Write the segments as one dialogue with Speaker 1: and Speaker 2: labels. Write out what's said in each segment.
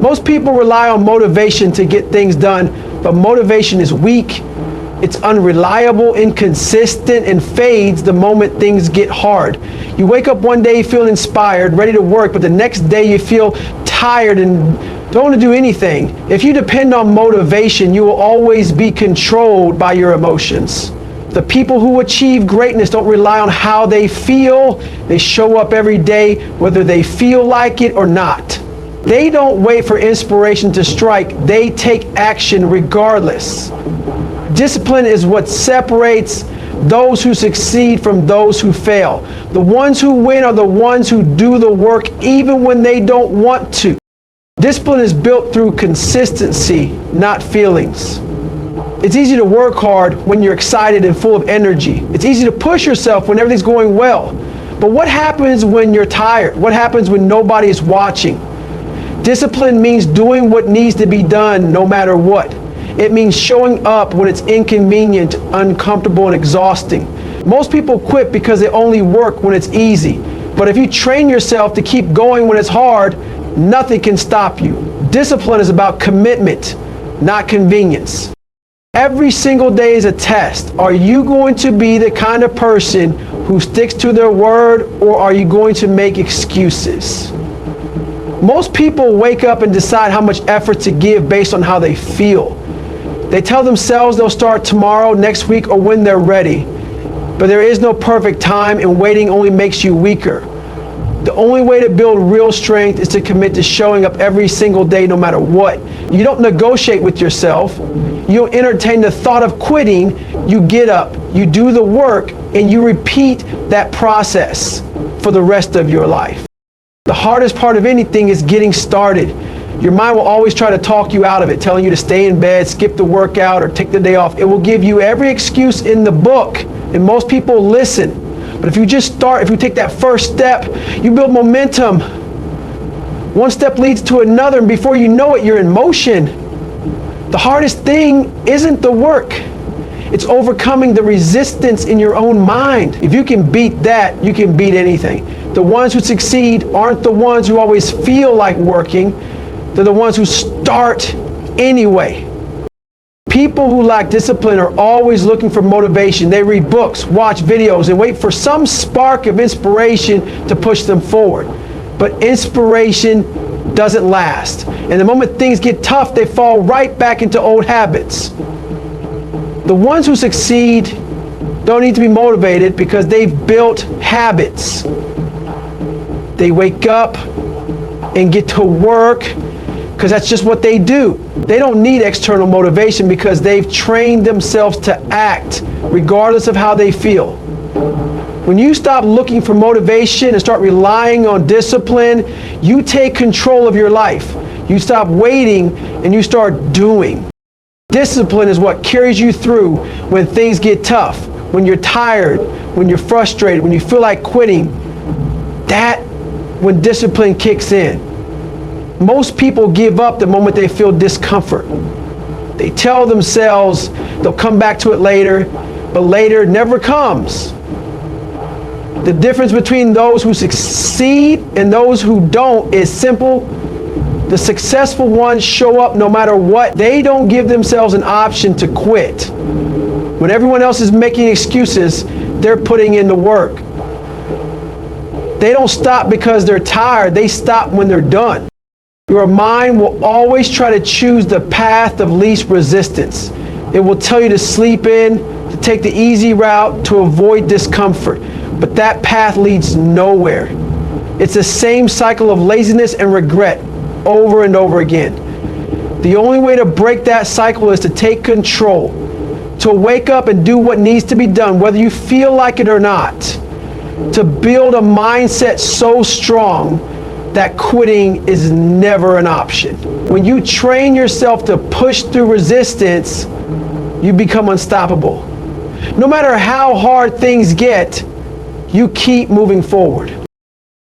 Speaker 1: Most people rely on motivation to get things done, but motivation is weak, it's unreliable, inconsistent, and fades the moment things get hard. You wake up one day, you feel inspired, ready to work, but the next day you feel tired and don't want to do anything. If you depend on motivation, you will always be controlled by your emotions. The people who achieve greatness don't rely on how they feel. They show up every day, whether they feel like it or not. They don't wait for inspiration to strike. They take action regardless. Discipline is what separates those who succeed from those who fail. The ones who win are the ones who do the work even when they don't want to. Discipline is built through consistency, not feelings. It's easy to work hard when you're excited and full of energy. It's easy to push yourself when everything's going well. But what happens when you're tired? What happens when nobody is watching? Discipline means doing what needs to be done no matter what. It means showing up when it's inconvenient, uncomfortable, and exhausting. Most people quit because they only work when it's easy. But if you train yourself to keep going when it's hard, nothing can stop you. Discipline is about commitment, not convenience. Every single day is a test. Are you going to be the kind of person who sticks to their word, or are you going to make excuses? Most people wake up and decide how much effort to give based on how they feel. They tell themselves they'll start tomorrow, next week, or when they're ready. But there is no perfect time, and waiting only makes you weaker. The only way to build real strength is to commit to showing up every single day no matter what. You don't negotiate with yourself. You don't entertain the thought of quitting. You get up, you do the work, and you repeat that process for the rest of your life. The hardest part of anything is getting started. Your mind will always try to talk you out of it, telling you to stay in bed, skip the workout, or take the day off. It will give you every excuse in the book, and most people listen. But if you just start, if you take that first step, you build momentum. One step leads to another, and before you know it, you're in motion. The hardest thing isn't the work. It's overcoming the resistance in your own mind. If you can beat that, you can beat anything. The ones who succeed aren't the ones who always feel like working. They're the ones who start anyway. People who lack discipline are always looking for motivation. They read books, watch videos, and wait for some spark of inspiration to push them forward. But inspiration doesn't last. And the moment things get tough, they fall right back into old habits. The ones who succeed don't need to be motivated because they've built habits. They wake up and get to work because that's just what they do. They don't need external motivation because they've trained themselves to act regardless of how they feel. When you stop looking for motivation and start relying on discipline, you take control of your life. You stop waiting and you start doing. Discipline is what carries you through when things get tough, when you're tired, when you're frustrated, when you feel like quitting. When discipline kicks in. Most people give up the moment they feel discomfort. They tell themselves they'll come back to it later, but later never comes. The difference between those who succeed and those who don't is simple. The successful ones show up no matter what. They don't give themselves an option to quit. When everyone else is making excuses, they're putting in the work. They don't stop because they're tired. They stop when they're done. Your mind will always try to choose the path of least resistance. It will tell you to sleep in, to take the easy route, to avoid discomfort. But that path leads nowhere. It's the same cycle of laziness and regret over and over again. The only way to break that cycle is to take control, to wake up and do what needs to be done, whether you feel like it or not. To build a mindset so strong that quitting is never an option. When you train yourself to push through resistance, you become unstoppable. No matter how hard things get, you keep moving forward.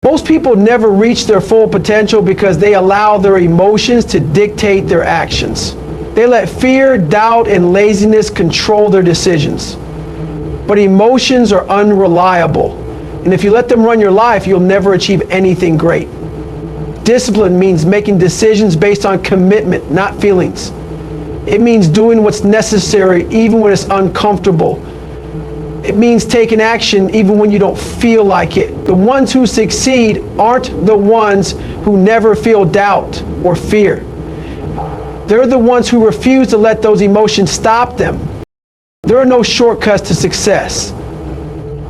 Speaker 1: Most people never reach their full potential because they allow their emotions to dictate their actions. They let fear, doubt, and laziness control their decisions. But emotions are unreliable. And if you let them run your life, you'll never achieve anything great. Discipline means making decisions based on commitment, not feelings. It means doing what's necessary even when it's uncomfortable. It means taking action even when you don't feel like it. The ones who succeed aren't the ones who never feel doubt or fear. They're the ones who refuse to let those emotions stop them. There are no shortcuts to success.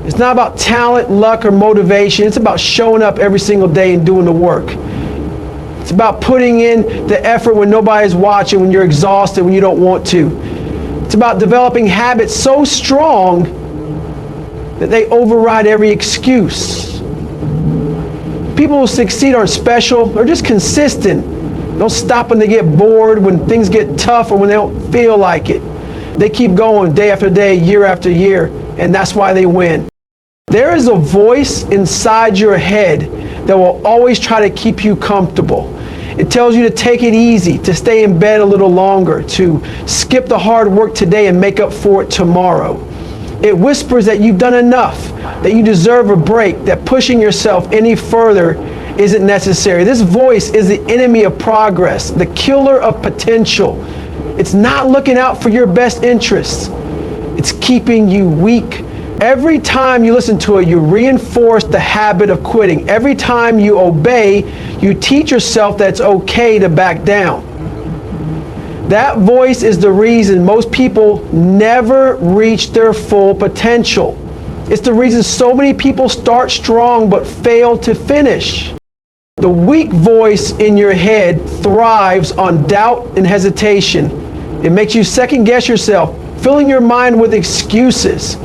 Speaker 1: It's not about talent, luck, or motivation. It's about showing up every single day and doing the work. It's about putting in the effort when nobody's watching, when you're exhausted, when you don't want to. It's about developing habits so strong that they override every excuse. People who succeed aren't special, they're just consistent. Don't stop when they get bored, when things get tough, or when they don't feel like it. They keep going day after day, year after year, and that's why they win. There is a voice inside your head that will always try to keep you comfortable. It tells you to take it easy, to stay in bed a little longer, to skip the hard work today and make up for it tomorrow. It whispers that you've done enough, that you deserve a break, that pushing yourself any further isn't necessary. This voice is the enemy of progress, the killer of potential. It's not looking out for your best interests. It's keeping you weak. Every time you listen to it, you reinforce the habit of quitting. Every time you obey, you teach yourself that it's okay to back down. That voice is the reason most people never reach their full potential. It's the reason so many people start strong but fail to finish. The weak voice in your head thrives on doubt and hesitation. It makes you second guess yourself, filling your mind with excuses.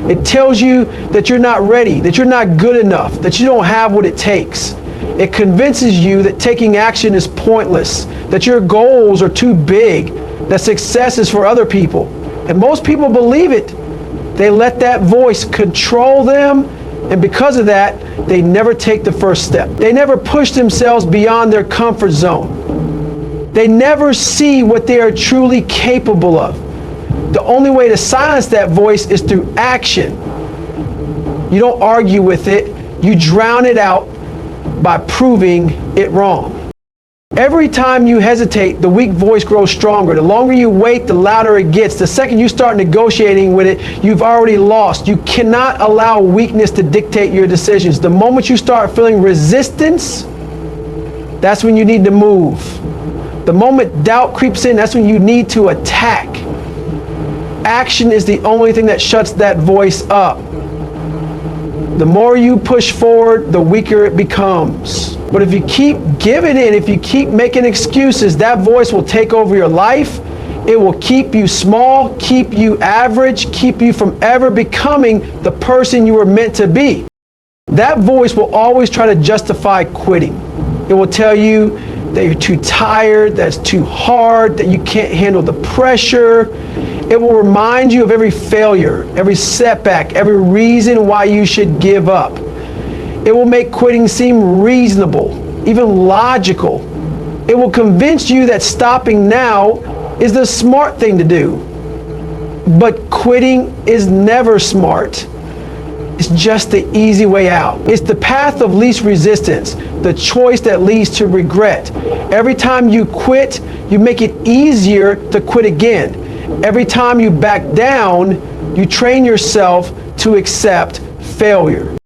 Speaker 1: It tells you that you're not ready, that you're not good enough, that you don't have what it takes. It convinces you that taking action is pointless, that your goals are too big, that success is for other people. And most people believe it. They let that voice control them, and because of that, they never take the first step. They never push themselves beyond their comfort zone. They never see what they are truly capable of. The only way to silence that voice is through action. You don't argue with it, you drown it out by proving it wrong. Every time you hesitate, the weak voice grows stronger. The longer you wait, the louder it gets. The second you start negotiating with it, you've already lost. You cannot allow weakness to dictate your decisions. The moment you start feeling resistance, that's when you need to move. The moment doubt creeps in, that's when you need to attack. Action is the only thing that shuts that voice up. The more you push forward, the weaker it becomes. But if you keep giving in, if you keep making excuses, that voice will take over your life. It will keep you small, keep you average, keep you from ever becoming the person you were meant to be. That voice will always try to justify quitting. It will tell you that you're too tired, that it's too hard, that you can't handle the pressure. It will remind you of every failure, every setback, every reason why you should give up. It will make quitting seem reasonable, even logical. It will convince you that stopping now is the smart thing to do. But quitting is never smart. It's just the easy way out. It's the path of least resistance, the choice that leads to regret. Every time you quit, you make it easier to quit again. Every time you back down, you train yourself to accept failure.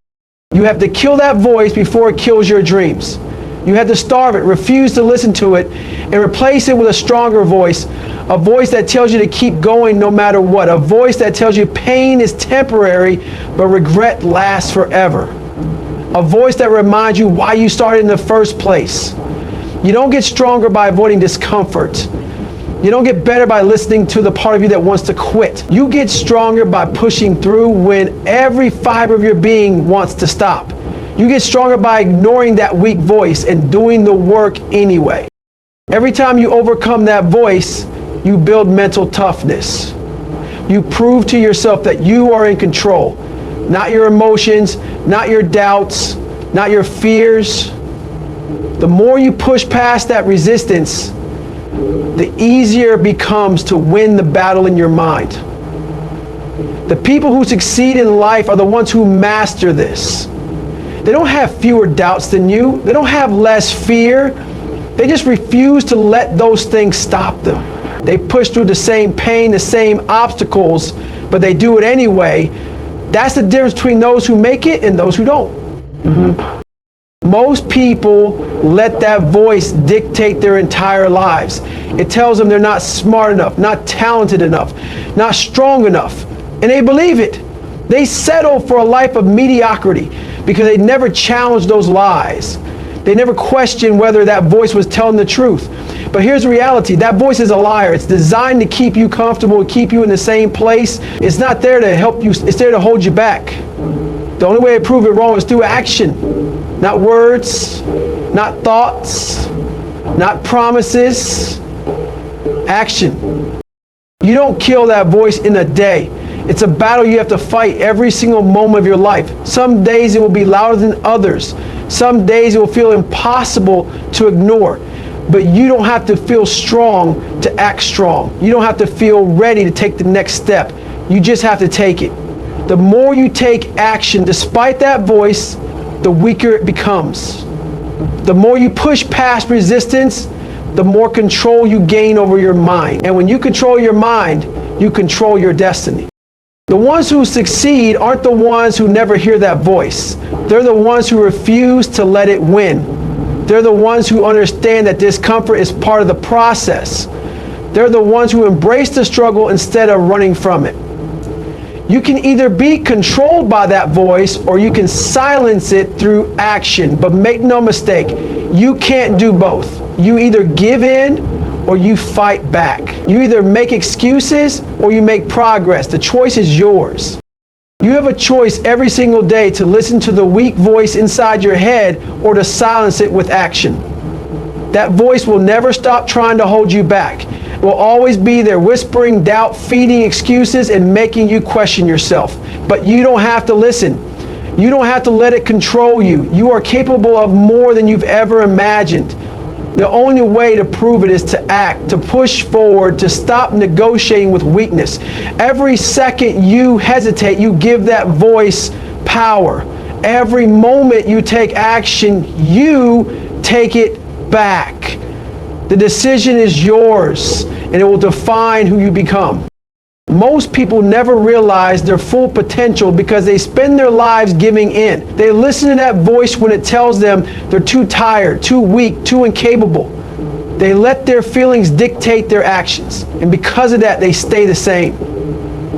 Speaker 1: You have to kill that voice before it kills your dreams. You have to starve it, refuse to listen to it, and replace it with a stronger voice. A voice that tells you to keep going no matter what. A voice that tells you pain is temporary, but regret lasts forever. A voice that reminds you why you started in the first place. You don't get stronger by avoiding discomfort. You don't get better by listening to the part of you that wants to quit. You get stronger by pushing through when every fiber of your being wants to stop. You get stronger by ignoring that weak voice and doing the work anyway. Every time you overcome that voice, you build mental toughness. You prove to yourself that you are in control. Not your emotions, not your doubts, not your fears. The more you push past that resistance, the easier it becomes to win the battle in your mind. The people who succeed in life are the ones who master this. They don't have fewer doubts than you. They don't have less fear. They just refuse to let those things stop them. They push through the same pain, the same obstacles, but they do it anyway. That's the difference between those who make it and those who don't. Most people let that voice dictate their entire lives. It tells them they're not smart enough, not talented enough, not strong enough, and they believe it. They settle for a life of mediocrity because they never challenged those lies. They never questioned whether that voice was telling the truth. But here's the reality. That voice is a liar. It's designed to keep you comfortable, keep you in the same place. It's not there to help you. It's there to hold you back. The only way to prove it wrong is through action. Not words, not thoughts, not promises. Action. You don't kill that voice in a day. It's a battle you have to fight every single moment of your life. Some days it will be louder than others. Some days it will feel impossible to ignore. But you don't have to feel strong to act strong. You don't have to feel ready to take the next step. You just have to take it. The more you take action despite that voice, the weaker it becomes. The more you push past resistance, the more control you gain over your mind. And when you control your mind, you control your destiny. The ones who succeed aren't the ones who never hear that voice. They're the ones who refuse to let it win. They're the ones who understand that discomfort is part of the process. They're the ones who embrace the struggle instead of running from it. You can either be controlled by that voice or you can silence it through action. But make no mistake, you can't do both. You either give in or you fight back. You either make excuses or you make progress. The choice is yours. You have a choice every single day to listen to the weak voice inside your head or to silence it with action. That voice will never stop trying to hold you back. It will always be there whispering doubt, feeding excuses, and making you question yourself. But you don't have to listen. You don't have to let it control you. You are capable of more than you've ever imagined. The only way to prove it is to act, to push forward, to stop negotiating with weakness. Every second you hesitate, you give that voice power. Every moment you take action, you take it back. The decision is yours, and it will define who you become. Most people never realize their full potential because they spend their lives giving in. They listen to that voice when it tells them they're too tired, too weak, too incapable. They let their feelings dictate their actions, and because of that, they stay the same.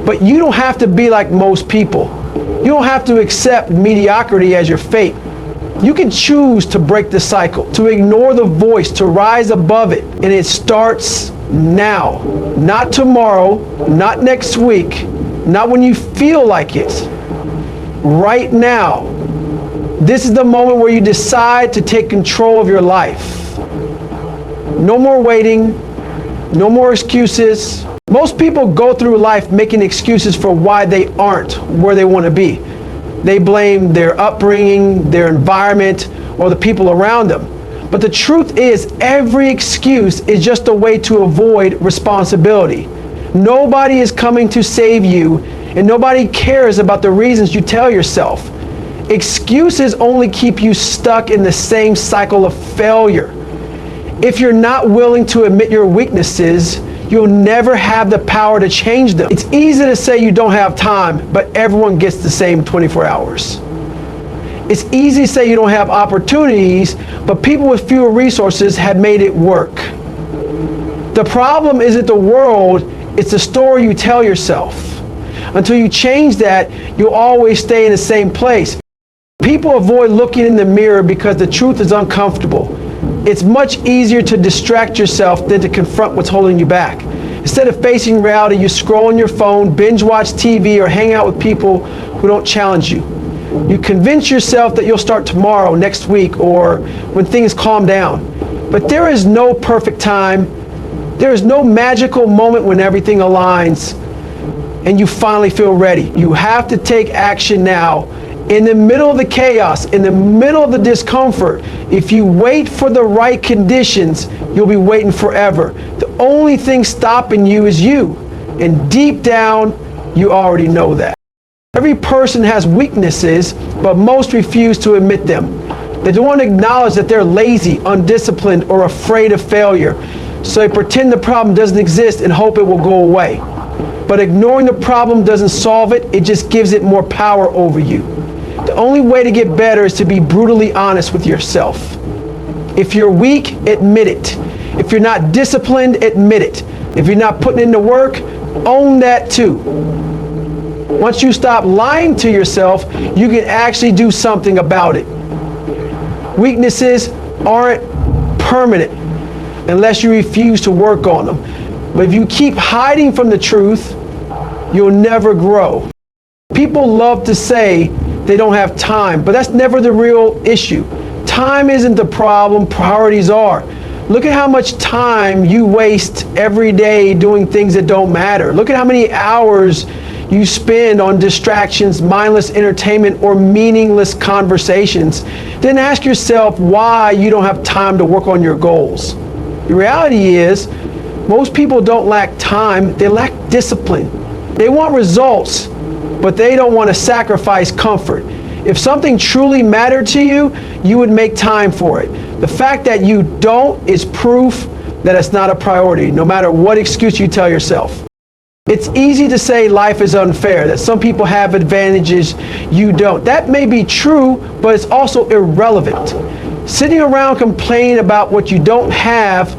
Speaker 1: But you don't have to be like most people. You don't have to accept mediocrity as your fate. You can choose to break the cycle, to ignore the voice, to rise above it, and it starts now. Not tomorrow, not next week, not when you feel like it. Right now. This is the moment where you decide to take control of your life. No more waiting, no more excuses. Most people go through life making excuses for why they aren't where they want to be. They blame their upbringing, their environment, or the people around them. But the truth is, every excuse is just a way to avoid responsibility. Nobody is coming to save you, and nobody cares about the reasons you tell yourself. Excuses only keep you stuck in the same cycle of failure. If you're not willing to admit your weaknesses, you'll never have the power to change them. It's easy to say you don't have time, but everyone gets the same 24 hours. It's easy to say you don't have opportunities, but people with fewer resources have made it work. The problem isn't the world, it's the story you tell yourself. Until you change that, you'll always stay in the same place. People avoid looking in the mirror because the truth is uncomfortable. It's much easier to distract yourself than to confront what's holding you back. Instead of facing reality, you scroll on your phone, binge watch TV, or hang out with people who don't challenge you. You convince yourself that you'll start tomorrow, next week, or when things calm down. But there is no perfect time. There is no magical moment when everything aligns and you finally feel ready. You have to take action now. In the middle of the chaos, in the middle of the discomfort, if you wait for the right conditions, you'll be waiting forever. The only thing stopping you is you. And deep down, you already know that. Every person has weaknesses, but most refuse to admit them. They don't want to acknowledge that they're lazy, undisciplined, or afraid of failure. So they pretend the problem doesn't exist and hope it will go away. But ignoring the problem doesn't solve it, it just gives it more power over you. The only way to get better is to be brutally honest with yourself. If you're weak, admit it. If you're not disciplined, admit it. If you're not putting in the work, own that too. Once you stop lying to yourself, you can actually do something about it. Weaknesses aren't permanent unless you refuse to work on them. But if you keep hiding from the truth, you'll never grow. People love to say they don't have time, but that's never the real issue. Time isn't the problem, priorities are. Look at how much time you waste every day doing things that don't matter. Look at how many hours you spend on distractions, mindless entertainment, or meaningless conversations. Then ask yourself why you don't have time to work on your goals. The reality is, most people don't lack time, they lack discipline. They want results, but they don't want to sacrifice comfort. If something truly mattered to you, you would make time for it. The fact that you don't is proof that it's not a priority, no matter what excuse you tell yourself. It's easy to say life is unfair, that some people have advantages you don't. That may be true, but it's also irrelevant. Sitting around complaining about what you don't have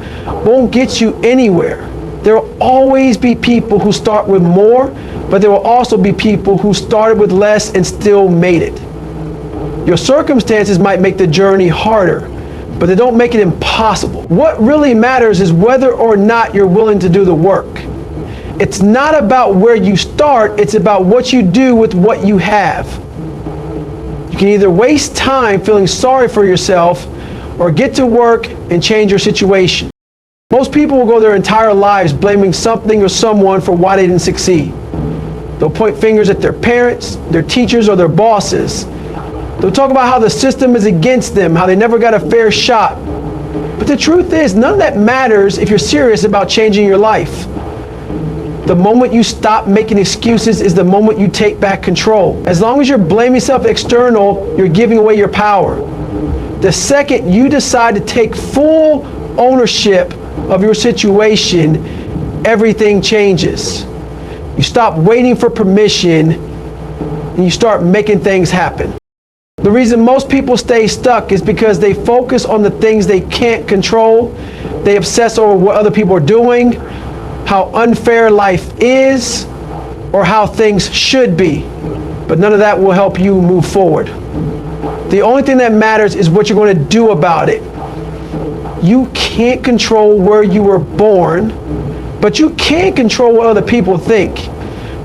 Speaker 1: won't get you anywhere. There will always be people who start with more, but there will also be people who started with less and still made it. Your circumstances might make the journey harder, but they don't make it impossible. What really matters is whether or not you're willing to do the work. It's not about where you start, it's about what you do with what you have. You can either waste time feeling sorry for yourself or get to work and change your situation. Most people will go their entire lives blaming something or someone for why they didn't succeed. They'll point fingers at their parents, their teachers, or their bosses. They'll talk about how the system is against them, how they never got a fair shot. But the truth is, none of that matters if you're serious about changing your life. The moment you stop making excuses is the moment you take back control. As long as you're blaming yourself external, you're giving away your power. The second you decide to take full ownership of your situation, everything changes. You stop waiting for permission and you start making things happen. The reason most people stay stuck is because they focus on the things they can't control. They obsess over what other people are doing, how unfair life is, or how things should be. But none of that will help you move forward. The only thing that matters is what you're going to do about it. You can't control where you were born, but you can control what other people think.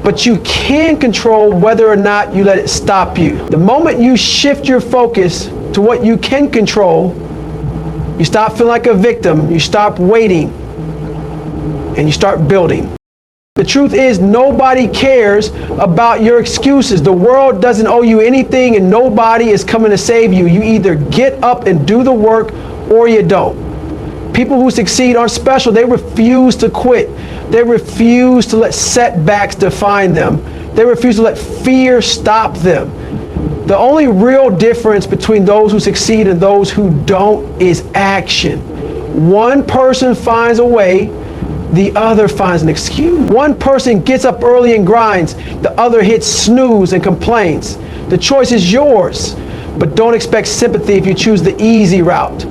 Speaker 1: But you can control whether or not you let it stop you. The moment you shift your focus to what you can control, you stop feeling like a victim, you stop waiting, and you start building. The truth is, nobody cares about your excuses. The world doesn't owe you anything and nobody is coming to save you. You either get up and do the work or you don't. People who succeed aren't special. They refuse to quit. They refuse to let setbacks define them. They refuse to let fear stop them. The only real difference between those who succeed and those who don't is action. One person finds a way, the other finds an excuse. One person gets up early and grinds, the other hits snooze and complains. The choice is yours, but don't expect sympathy if you choose the easy route.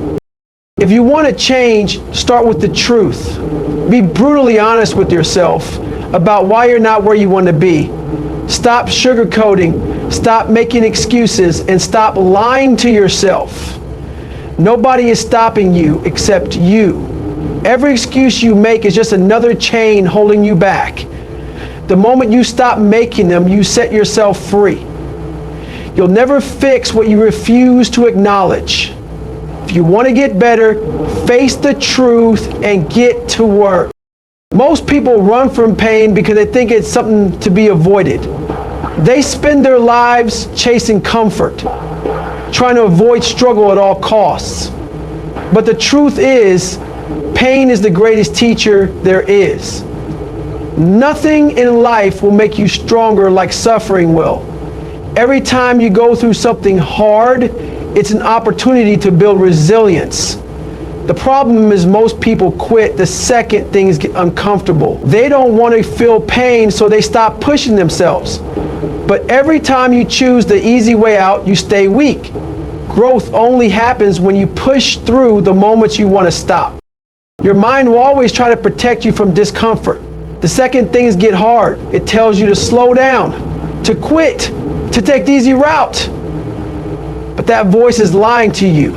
Speaker 1: If you want to change, start with the truth. Be brutally honest with yourself about why you're not where you want to be. Stop sugarcoating, stop making excuses, and stop lying to yourself. Nobody is stopping you except you. Every excuse you make is just another chain holding you back. The moment you stop making them, you set yourself free. You'll never fix what you refuse to acknowledge. If you want to get better, face the truth and get to work. Most people run from pain because they think it's something to be avoided. They spend their lives chasing comfort, trying to avoid struggle at all costs. But the truth is, pain is the greatest teacher there is. Nothing in life will make you stronger like suffering will. Every time you go through something hard, it's an opportunity to build resilience. The problem is most people quit the second things get uncomfortable. They don't want to feel pain, so they stop pushing themselves. But every time you choose the easy way out, you stay weak. Growth only happens when you push through the moments you want to stop. Your mind will always try to protect you from discomfort. The second things get hard, it tells you to slow down, to quit, to take the easy route. But that voice is lying to you.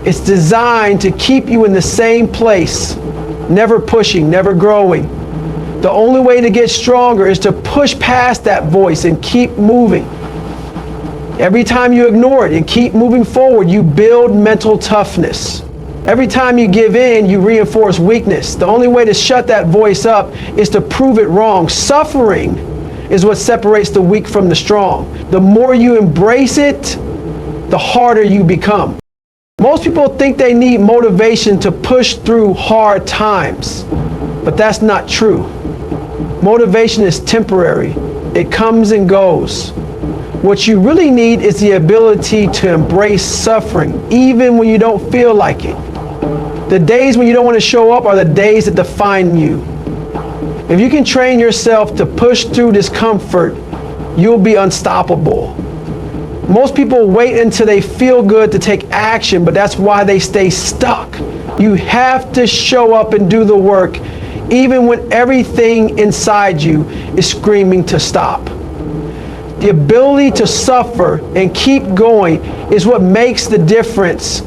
Speaker 1: It's designed to keep you in the same place, never pushing, never growing. The only way to get stronger is to push past that voice and keep moving. Every time you ignore it and keep moving forward, you build mental toughness. Every time you give in, you reinforce weakness. The only way to shut that voice up is to prove it wrong. Suffering is what separates the weak from the strong. The more you embrace it, the harder you become. Most people think they need motivation to push through hard times, but that's not true. Motivation is temporary. It comes and goes. What you really need is the ability to embrace suffering, even when you don't feel like it. The days when you don't want to show up are the days that define you. If you can train yourself to push through discomfort, you'll be unstoppable. Most people wait until they feel good to take action, but that's why they stay stuck. You have to show up and do the work, even when everything inside you is screaming to stop. The ability to suffer and keep going is what makes the difference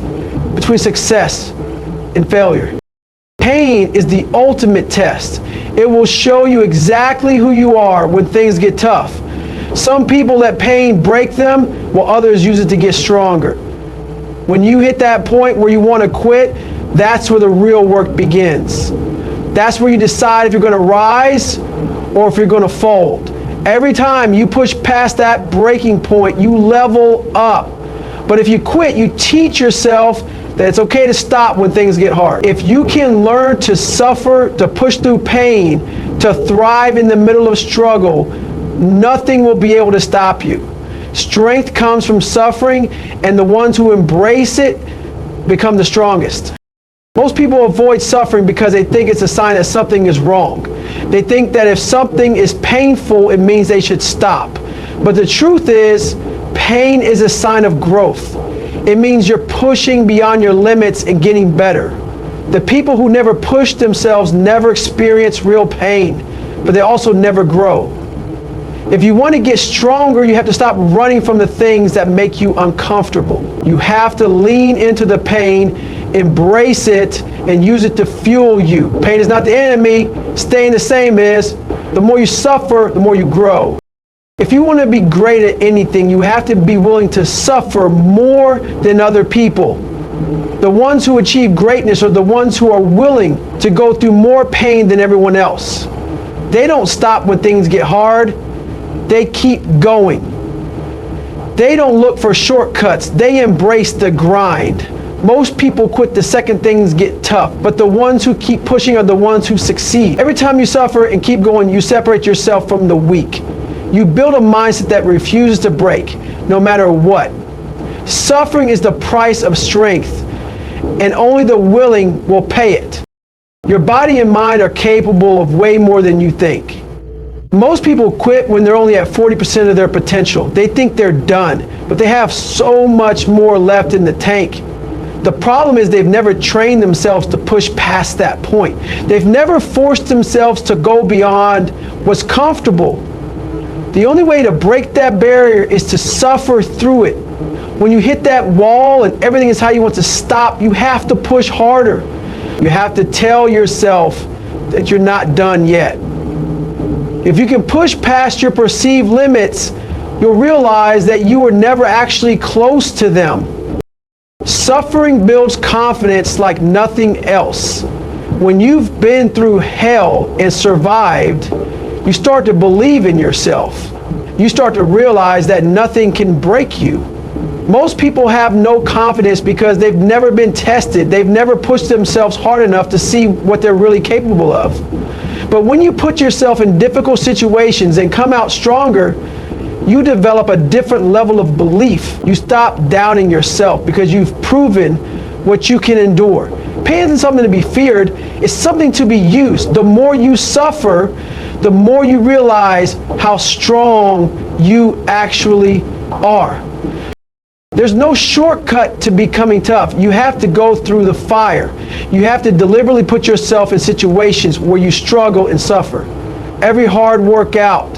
Speaker 1: between success and failure. Pain is the ultimate test. It will show you exactly who you are when things get tough. Some people let pain break them, while others use it to get stronger. When you hit that point where you want to quit, that's where the real work begins. That's where you decide if you're going to rise or if you're going to fold. Every time you push past that breaking point, you level up. But if you quit, you teach yourself that it's okay to stop when things get hard. If you can learn to suffer, to push through pain, to thrive in the middle of struggle, nothing will be able to stop you. Strength comes from suffering, and the ones who embrace it become the strongest. Most people avoid suffering because they think it's a sign that something is wrong. They think that if something is painful, it means they should stop. But the truth is, pain is a sign of growth. It means you're pushing beyond your limits and getting better. The people who never push themselves never experience real pain, but they also never grow. If you want to get stronger, you have to stop running from the things that make you uncomfortable. You have to lean into the pain, embrace it, and use it to fuel you. Pain is not the enemy. Staying the same is. The more you suffer, the more you grow. If you want to be great at anything, you have to be willing to suffer more than other people. The ones who achieve greatness are the ones who are willing to go through more pain than everyone else. They don't stop when things get hard. They keep going. They don't look for shortcuts. They embrace the grind. Most people quit the second things get tough, but the ones who keep pushing are the ones who succeed. Every time you suffer and keep going, you separate yourself from the weak. You build a mindset that refuses to break, no matter what. Suffering is the price of strength, and only the willing will pay it. Your body and mind are capable of way more than you think. Most people quit when they're only at 40% of their potential. They think they're done, but they have so much more left in the tank. The problem is they've never trained themselves to push past that point. They've never forced themselves to go beyond what's comfortable. The only way to break that barrier is to suffer through it. When you hit that wall and everything is how you want to stop, you have to push harder. You have to tell yourself that you're not done yet. If you can push past your perceived limits, you'll realize that you were never actually close to them. Suffering builds confidence like nothing else. When you've been through hell and survived, you start to believe in yourself. You start to realize that nothing can break you. Most people have no confidence because they've never been tested. They've never pushed themselves hard enough to see what they're really capable of. But when you put yourself in difficult situations and come out stronger, You develop a different level of belief. You stop doubting yourself because you've proven what you can endure. Pain isn't something to be feared, it's something to be used. The more you suffer, the more you realize how strong you actually are. There's no shortcut to becoming tough. You have to go through the fire. You have to deliberately put yourself in situations where you struggle and suffer. Every hard workout,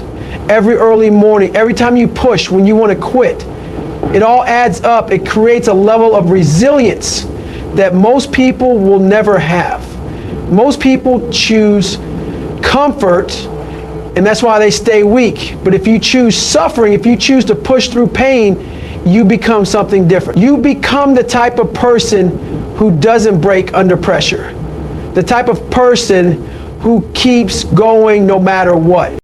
Speaker 1: every early morning, every time you push when you want to quit, it all adds up. It creates a level of resilience that most people will never have. Most people choose comfort, and that's why they stay weak. But if you choose suffering, if you choose to push through pain, you become something different. You become the type of person who doesn't break under pressure. The type of person who keeps going no matter what.